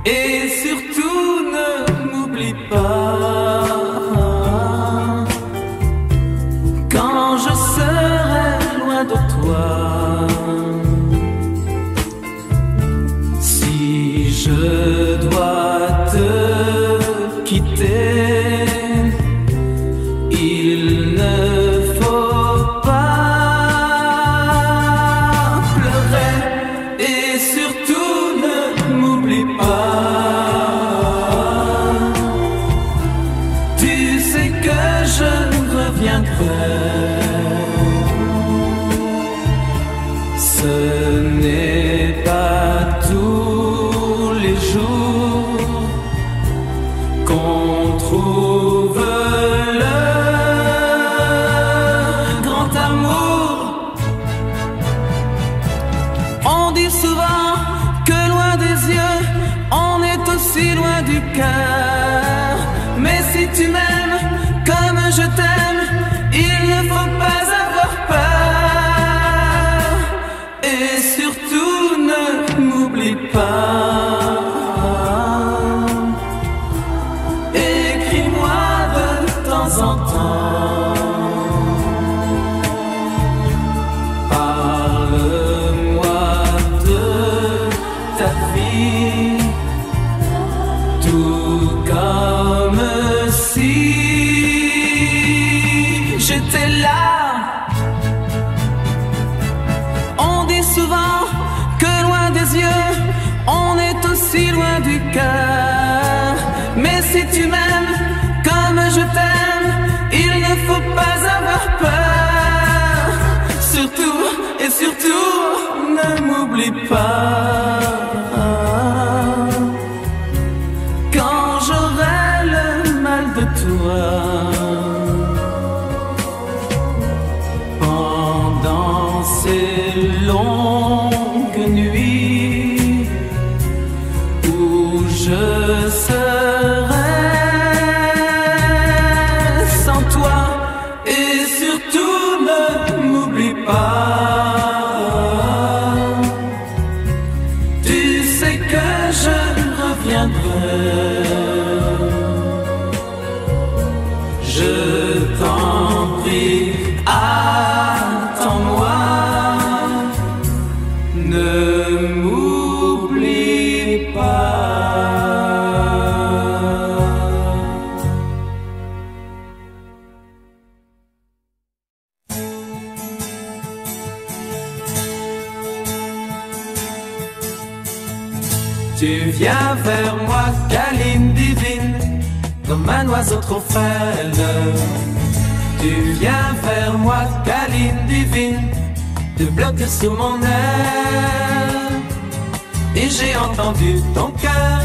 Et surtout ne m'oublie pas quand je serai loin de toi. Si je dois te quitter, il ne faut pas pleurer. Et surtout ne m'oublie pas. Tu sais que je reviendrai. Ce n'est pas tous les jours qu'on trouve le grand amour. On dit souvent que loin des yeux, on est aussi loin du cœur. Mais si tu m'aimes comme je t'aime, il ne faut pas avoir peur. Et surtout ne m'oublie pas. Écris-moi de temps en temps. Parle-moi de ta vie, tout comme si j'étais là. On dit souvent que loin des yeux, on est aussi loin du cœur. Mais si tu m'aimes comme je t'aime, il ne faut pas avoir peur. Surtout et surtout, ne m'oublie pas. Quand j'aurai le mal de toi, pendant ces longues nuits où je serai sans toi. Et surtout ne m'oublie pas. Tu sais que je reviendrai. Je t'en prie, attends-moi. Ne m'oublie pas. Tu viens vers moi, câline divine, comme un oiseau trop frêle. Tu viens vers moi, câline divine, te bloques sous mon aile. Et j'ai entendu ton cœur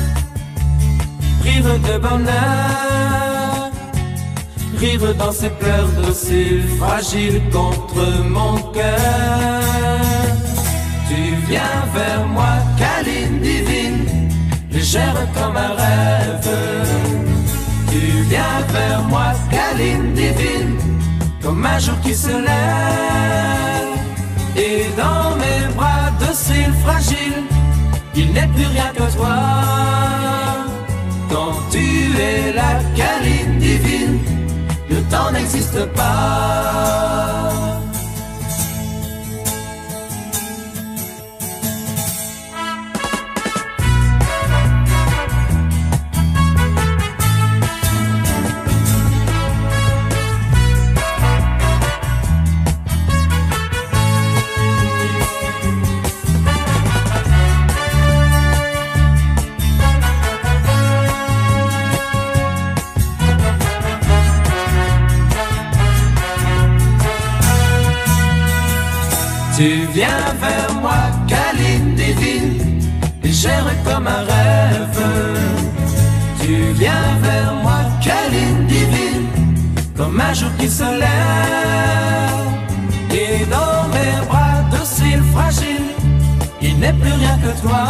rire de bonheur, rire dans ses pleurs dociles, fragiles contre mon cœur. Tu viens vers moi, câline divine, légère comme un rêve. Tu viens vers moi, câline divine, comme un jour qui se lève. Et dans mes bras dociles, fragiles, il n'est plus rien que toi. Quand tu es la câline divine, le temps n'existe pas. Tu viens vers moi, câline divine, légère comme un rêve. Tu viens vers moi, câline divine, comme un jour qui se lève. Et dans mes bras dociles, fragiles, il n'est plus rien que toi.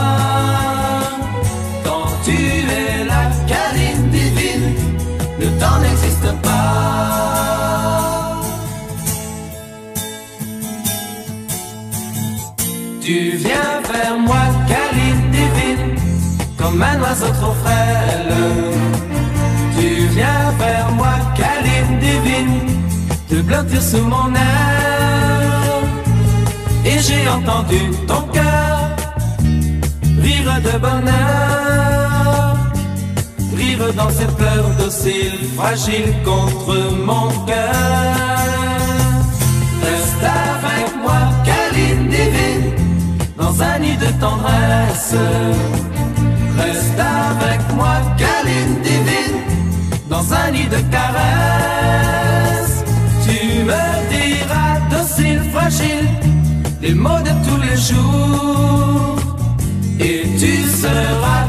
Quand tu es la câline divine, le temps n'existe pas. Tu viens vers moi, câline divine, comme un oiseau trop frêle. Tu viens vers moi, câline divine, te blottir sous mon air. Et j'ai entendu ton cœur rire de bonheur, rire dans ses pleurs dociles, fragiles contre mon cœur. Reste avec moi, câline divine, dans un nid de tendresse. Reste avec moi, câline divine, dans un nid de caresse. Tu me diras docile, fragile, les mots de tous les jours, et tu seras